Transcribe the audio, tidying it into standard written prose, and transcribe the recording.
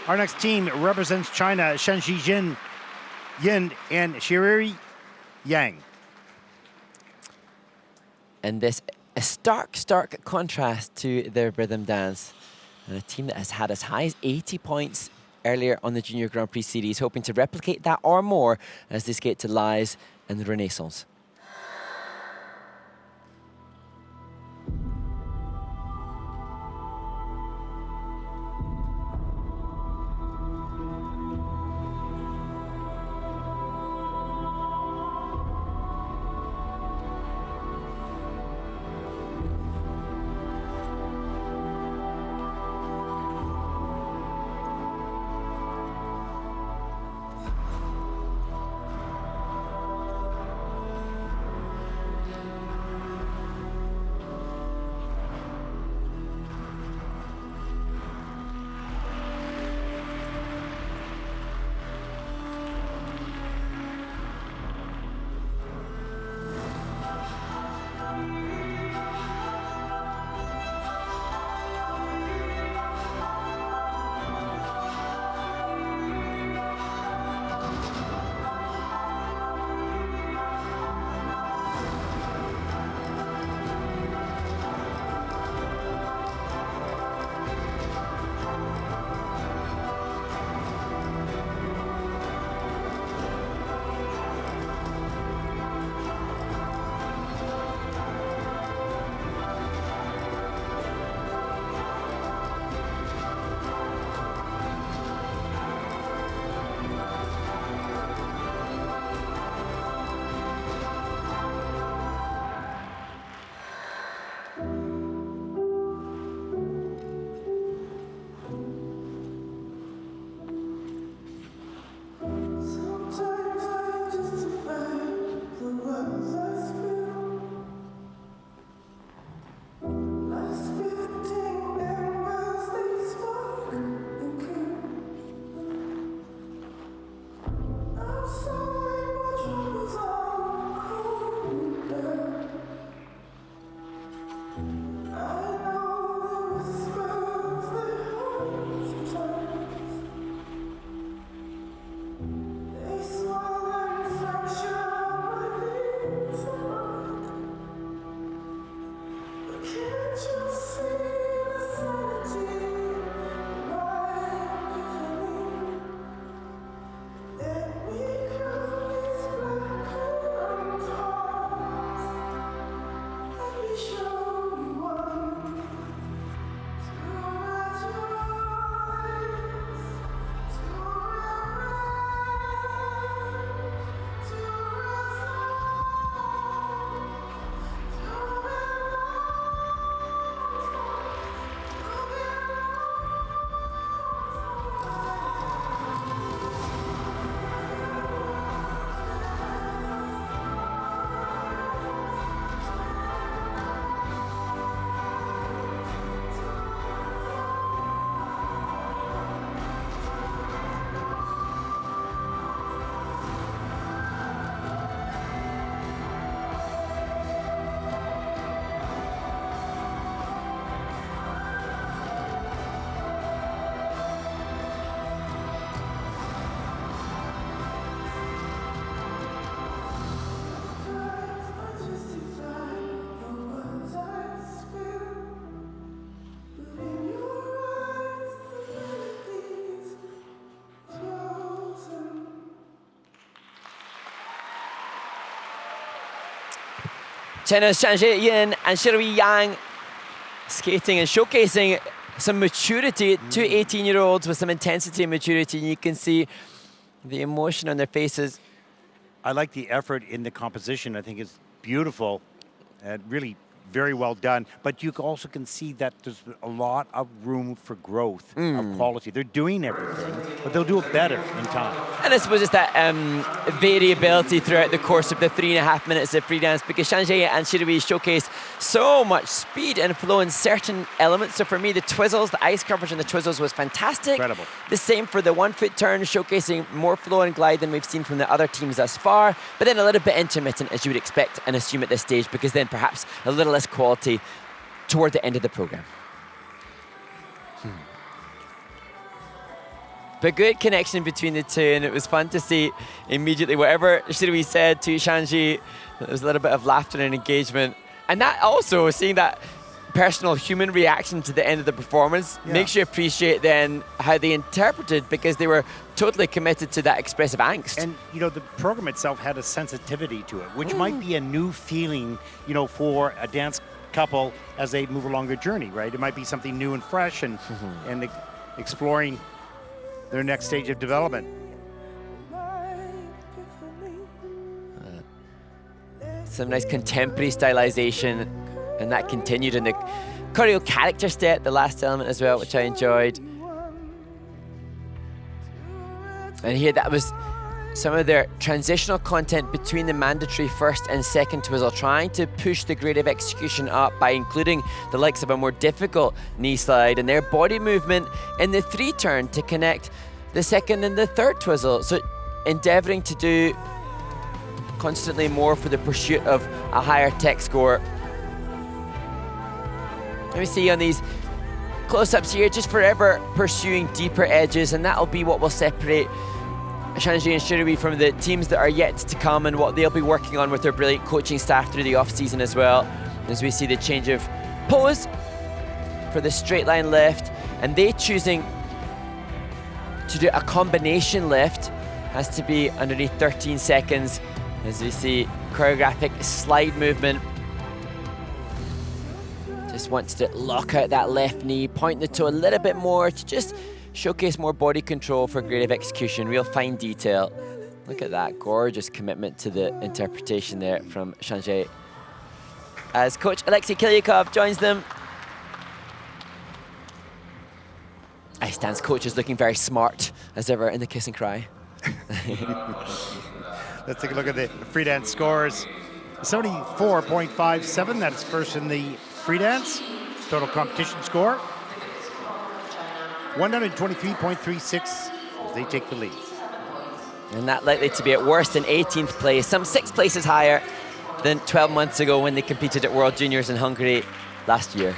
Our next team represents China, Shanjie Yin and Shirui Yang. And this a stark contrast to their rhythm dance. And a team that has had as high as 80 points earlier on the Junior Grand Prix series, hoping to replicate that or more as they skate to Lies and the Renaissance. China's Shanjie Yin and Shirui Yang skating and showcasing some maturity. Two 18-year-olds with some intensity and maturity. And you can see the emotion on their faces. I like the effort in the composition. I think it's beautiful and really very well done. But you also can see that there's a lot of room for growth of quality. They're doing everything, but they'll do it better in time. And I suppose it's that variability throughout the course of the 3.5 minutes of free dance, because Shanjie and Shirui showcase so much speed and flow in certain elements. So for me, the twizzles, the ice coverage and the twizzles was fantastic. Incredible. The same for the 1-foot turn, showcasing more flow and glide than we've seen from the other teams thus far, but then a little bit intermittent, as you would expect and assume at this stage, because then perhaps a little less quality toward the end of the program. But good connection between the two, and it was fun to see immediately whatever Shirui said to Shanjie, there was a little bit of laughter and engagement. And that also, seeing that personal human reaction to the end of the performance makes you appreciate then how they interpreted, because they were totally committed to that expressive angst. And, you know, the program itself had a sensitivity to it, which might be a new feeling, you know, for a dance couple as they move along their journey, right? It might be something new and fresh and, and exploring their next stage of development. Some nice contemporary stylization, and that continued in the choreo character step, the last element as well, which I enjoyed. And here that was some of their transitional content between the mandatory first and second twizzle, trying to push the grade of execution up by including the likes of a more difficult knee slide and their body movement in the 3-turn to connect the second and the third twizzle. So endeavoring to do constantly more for the pursuit of a higher tech score. Let me see on these close-ups here, just forever pursuing deeper edges, and that'll be what will separate Shanjie and Shirui from the teams that are yet to come, and what they'll be working on with their brilliant coaching staff through the off-season as well. As we see the change of pose for the straight line lift, and they choosing to do a combination lift, has to be underneath 13 seconds. As we see choreographic slide movement. Just wants to lock out that left knee, point the toe a little bit more to just showcase more body control for creative execution, real fine detail. Look at that gorgeous commitment to the interpretation there from Shanjie. As coach Alexei Kilyakov joins them. Ice dance coach is looking very smart as ever in the kiss and cry. Let's take a look at the free dance scores. 74.57, that's first in the free dance. Total competition score. 123.36, they take the lead. And that likely to be at worst in 18th place, some 6 places higher than 12 months ago when they competed at World Juniors in Hungary last year.